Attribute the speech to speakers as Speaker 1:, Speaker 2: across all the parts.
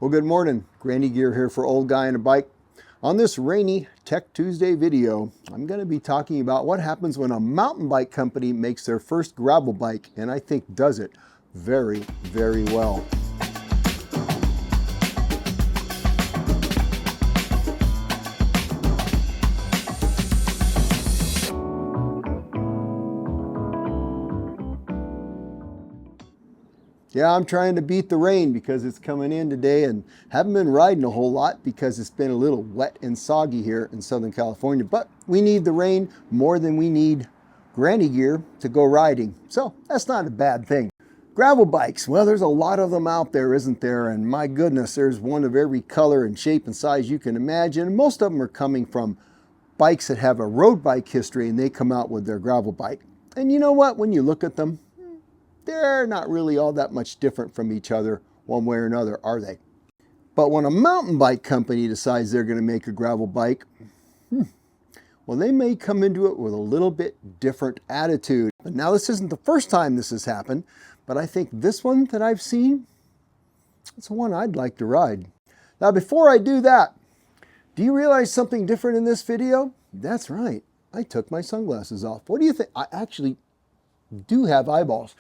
Speaker 1: Well, good morning. Granny Gear here for Old Guy on a Bike. On this rainy Tech Tuesday video, I'm going to be talking about what happens when a mountain bike company makes their first gravel bike, and I think does it very, very well. Yeah, I'm trying to beat the rain because it's coming in today and haven't been riding a whole lot because it's been a little wet and soggy here in Southern California. But we need the rain more than we need granny gear to go riding. So that's not a bad thing. Gravel bikes, well, there's a lot of them out there, isn't there? And my goodness, there's one of every color and shape and size you can imagine. Most of them are coming from bikes that have a road bike history and they come out with their gravel bike. And you know what? When you look at them, they're not really all that much different from each other one way or another, are they? But when a mountain bike company decides they're going to make a gravel bike, well, they may come into it with a little bit different attitude. And now this isn't the first time this has happened, but I think this one that I've seen, it's one I'd like to ride. Now, before I do that, do you realize something different in this video? That's right. I took my sunglasses off. What do you think? I actually do have eyeballs.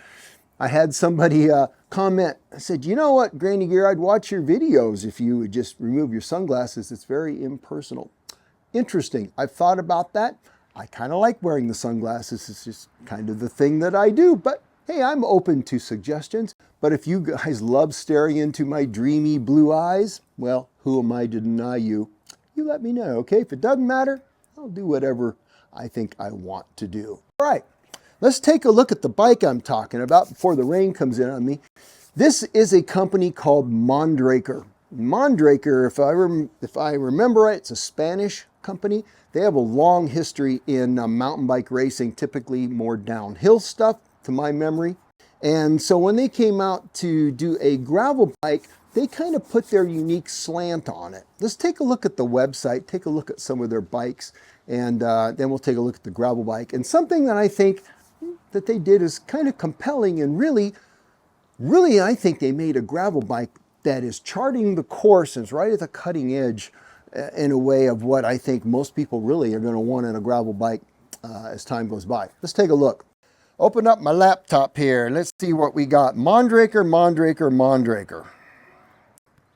Speaker 1: I had somebody comment. I said, you know what, Granny Gear, I'd watch your videos if you would just remove your sunglasses. It's very impersonal. Interesting. I've thought about that. I kind of like wearing the sunglasses. It's just kind of the thing that I do. But hey, I'm open to suggestions. But if you guys love staring into my dreamy blue eyes, well, who am I to deny you? You let me know, okay? If it doesn't matter, I'll do whatever I think I want to do. All right. Let's take a look at the bike I'm talking about before the rain comes in on me. This is a company called Mondraker. Mondraker, if I remember right, it's a Spanish company. They have a long history in mountain bike racing, typically more downhill stuff to my memory. And so when they came out to do a gravel bike, they kind of put their unique slant on it. Let's take a look at the website, take a look at some of their bikes, and then we'll take a look at the gravel bike. And something that I think that they did is kind of compelling and really I think they made a gravel bike that is charting the course and is right at the cutting edge in a way of what I think most people really are going to want in a gravel bike as time goes by. Let's take a look. Open up my laptop here. Let's see what we got. Mondraker, Mondraker, Mondraker.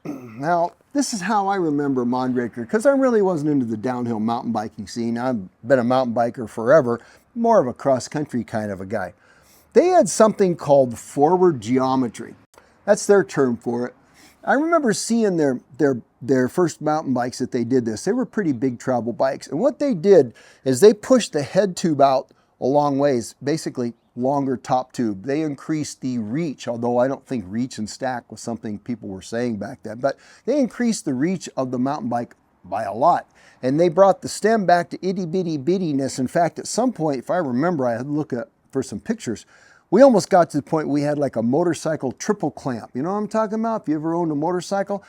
Speaker 1: Now, this is how I remember Mondraker because I really wasn't into the downhill mountain biking scene. I've been a mountain biker forever, more of a cross-country kind of a guy. They had something called forward geometry. That's their term for it. I remember seeing their first mountain bikes that they did this. They were pretty big travel bikes. And what they did is they pushed the head tube out a long ways, basically longer top tube. They increased the reach, although I don't think reach and stack was something people were saying back then, but they increased the reach of the mountain bike by a lot. And they brought the stem back to itty bitty bittiness. In fact, at some point, if I remember, I had to look at for some pictures. We almost got to the point we had like a motorcycle triple clamp. You know what I'm talking about? If you ever owned a motorcycle,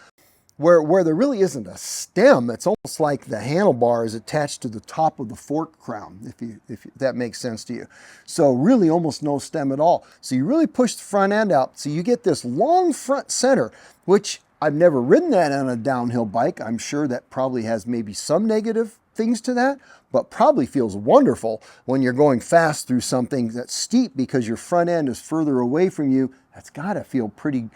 Speaker 1: where there really isn't a stem. It's almost like the handlebar is attached to the top of the fork crown, if that makes sense to you. So really almost no stem at all. So you really push the front end out. So you get this long front center, which I've never ridden that on a downhill bike. I'm sure that probably has maybe some negative things to that, but probably feels wonderful when you're going fast through something that's steep because your front end is further away from you. That's gotta feel pretty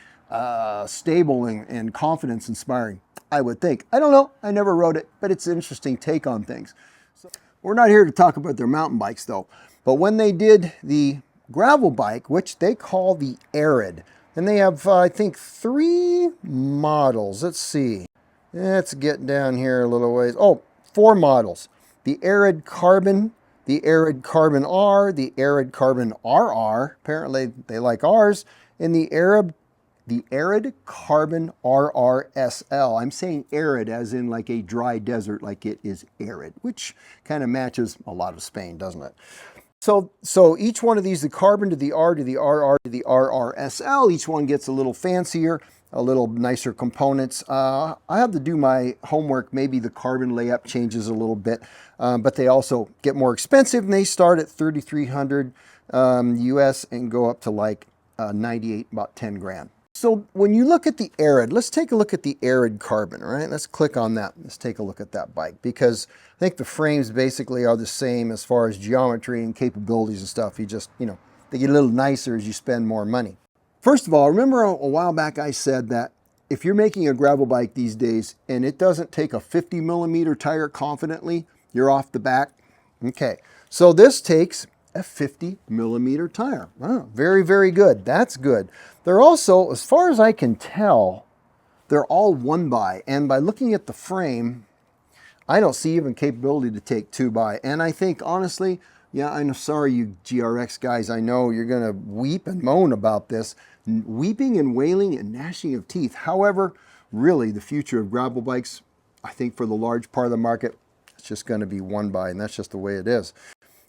Speaker 1: stable and confidence inspiring, I would think. I don't know, I never rode it, but it's an interesting take on things. So, we're not here to talk about their mountain bikes though, but when they did the gravel bike, which they call the Arid, and they have, I think, 3 models. Let's see. Let's get down here a little ways. Oh, 4 models. The Arid Carbon, the Arid Carbon R, the Arid Carbon RR, apparently they like ours, and the Arid Carbon RRSL. I'm saying arid as in like a dry desert, like it is arid, which kind of matches a lot of Spain, doesn't it? So each one of these, the carbon to the R to the RR to the RRSL, each one gets a little fancier, a little nicer components. I have to do my homework. Maybe the carbon layup changes a little bit, but they also get more expensive, and they start at $3,300 US and go up to like 98, about 10 grand. So when you look at the Arid, let's take a look at the Arid Carbon, all right? Let's click on that. Let's take a look at that bike, because I think the frames basically are the same as far as geometry and capabilities and stuff. You just, you know, they get a little nicer as you spend more money. First of all, remember a while back I said that if you're making a gravel bike these days and it doesn't take a 50 millimeter tire confidently, you're off the back. Okay, so this takes a 50 millimeter tire. Wow, very, very good. That's good. They're also, as far as I can tell, they're all 1x. And by looking at the frame, I don't see even capability to take 2x. And I think, honestly, yeah, I'm sorry, you GRX guys. I know you're going to weep and moan about this. Weeping and wailing and gnashing of teeth. However, really, the future of gravel bikes, I think for the large part of the market, it's just going to be 1x, and that's just the way it is.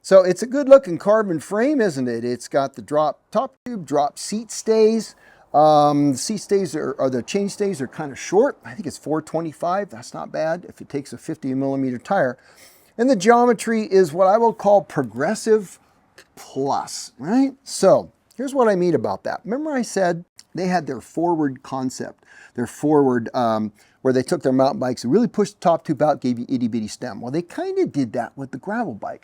Speaker 1: So it's a good looking carbon frame, isn't it? It's got the drop top tube, drop seat stays. The seat stays or the chain stays are kind of short. I think it's 425. That's not bad if it takes a 50 millimeter tire. And the geometry is what I will call progressive plus, right? So here's what I mean about that. Remember I said they had their forward concept, their forward, where they took their mountain bikes and really pushed the top tube out, gave you itty bitty stem. Well, they kind of did that with the gravel bike.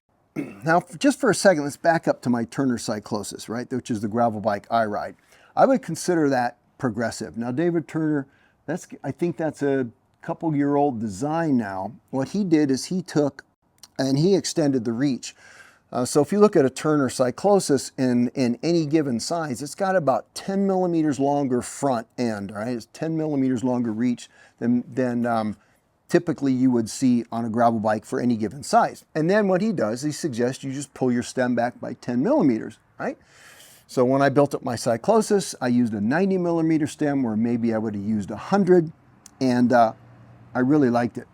Speaker 1: Now, just for a second, let's back up to my Turner Cyclosis, right, which is the gravel bike I ride. I would consider that progressive. Now, David Turner, I think that's a couple-year-old design now. What he did is he took and he extended the reach. So if you look at a Turner Cyclosis in any given size, it's got about 10 millimeters longer front end, right? It's 10 millimeters longer reach than typically you would see on a gravel bike for any given size. And then what he does, he suggests you just pull your stem back by 10 millimeters, right? So when I built up my Cyclosis, I used a 90 millimeter stem where maybe I would have used 100, and I really liked it.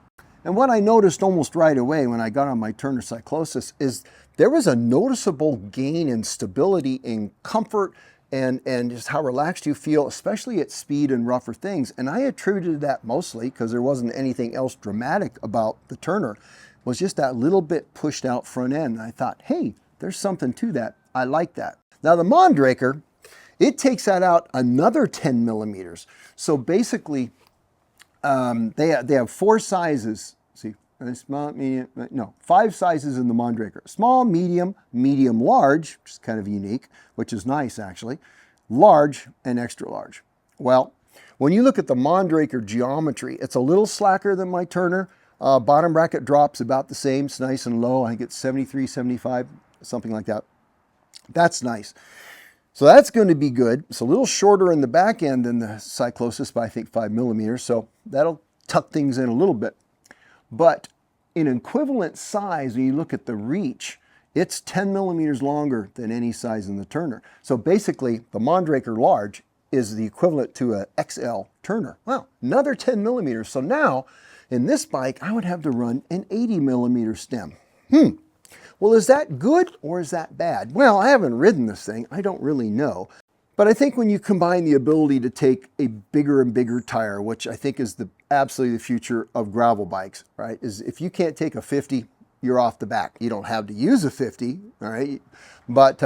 Speaker 1: And what I noticed almost right away when I got on my Turner Cyclosis is there was a noticeable gain in stability, in comfort, and just how relaxed you feel, especially at speed and rougher things. And I attributed that mostly because there wasn't anything else dramatic about the Turner, was just that little bit pushed out front end. And I thought, hey, there's something to that. I like that. Now the Mondraker, it takes that out another 10 millimeters. So basically, they have 4 sizes. See, small, medium, no, 5 sizes in the Mondraker. Small, medium, medium large, which is kind of unique, which is nice actually, large, and extra large. Well, when you look at the Mondraker geometry, it's a little slacker than my Turner. Bottom bracket drops about the same. It's nice and low. I think it's 73, 75, something like that. That's nice. So that's going to be good. It's a little shorter in the back end than the Cyclosis by I think 5 millimeters. So that'll tuck things in a little bit. But in equivalent size, when you look at the reach, it's 10 millimeters longer than any size in the Turner. So basically, the Mondraker large is the equivalent to a XL Turner. Wow, another 10 millimeters. So now, in this bike, I would have to run an 80 millimeter stem. Well, is that good or is that bad? Well, I haven't ridden this thing. I don't really know. But I think when you combine the ability to take a bigger and bigger tire, which I think is absolutely the future of gravel bikes, right? Is if you can't take a 50, you're off the back. You don't have to use a 50, all right? But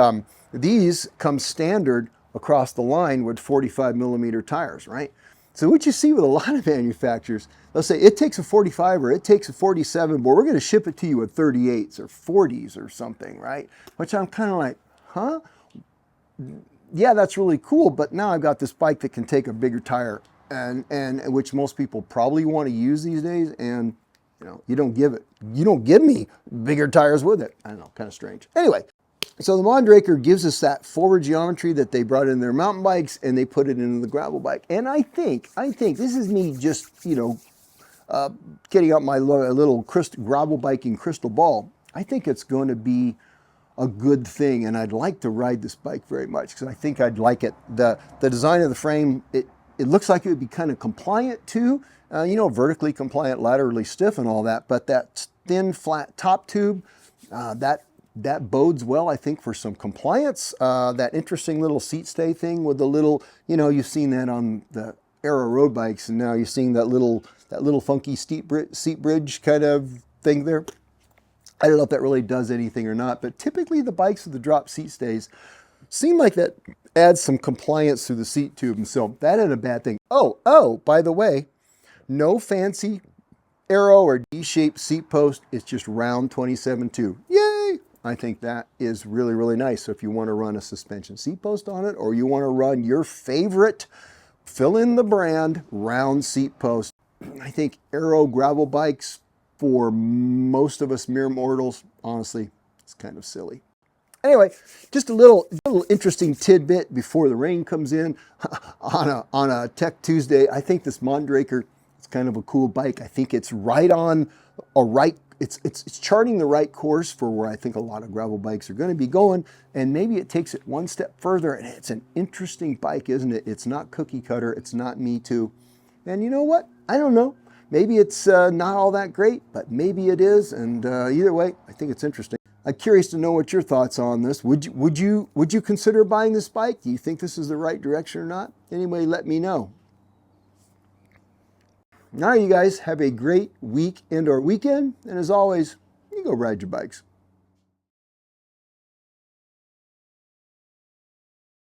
Speaker 1: these come standard across the line with 45 millimeter tires, right? So what you see with a lot of manufacturers, they'll say it takes a 45 or it takes a 47, but we're going to ship it to you at 38s or 40s or something, right? Which I'm kind of like, huh? Yeah, that's really cool, but now I've got this bike that can take a bigger tire, and which most people probably want to use these days, and you don't give me bigger tires with it. I don't know, kind of strange. Anyway, so the Mondraker gives us that forward geometry that they brought in their mountain bikes, and they put it into the gravel bike. And I think this is me just getting out my little gravel biking crystal ball. I think it's going to be a good thing, and I'd like to ride this bike very much because I think I'd like it. The design of the frame, it looks like it would be kind of compliant too, vertically compliant, laterally stiff and all that, but that thin flat top tube, that bodes well, I think, for some compliance. That interesting little seat stay thing with the little, you've seen that on the Era road bikes, and now you're seeing that little funky seat bridge kind of thing there. I don't know if that really does anything or not, but typically the bikes with the drop seat stays, Seemed like that adds some compliance through the seat tube, and so that ain't a bad thing. Oh, by the way, no fancy arrow or D-shaped seat post. It's just round 27.2. Yay! I think that is really, really nice. So if you want to run a suspension seat post on it, or you want to run your favorite, fill in the brand, round seat post, I think Aero gravel bikes, for most of us mere mortals, honestly, it's kind of silly. Anyway, just a little interesting tidbit before the rain comes in on a Tech Tuesday. I think this Mondraker is kind of a cool bike. I think it's right on a right. It's charting the right course for where I think a lot of gravel bikes are going to be going, and maybe it takes it one step further. And it's an interesting bike, isn't it? It's not cookie cutter. It's not me too. And you know what? I don't know. Maybe it's not all that great, but maybe it is. And either way, I think it's interesting. I'm curious to know what your thoughts are on this. Would you consider buying this bike? Do you think this is the right direction or not? Anyway, let me know. All right, you guys, have a great week and or weekend. And as always, you go ride your bikes.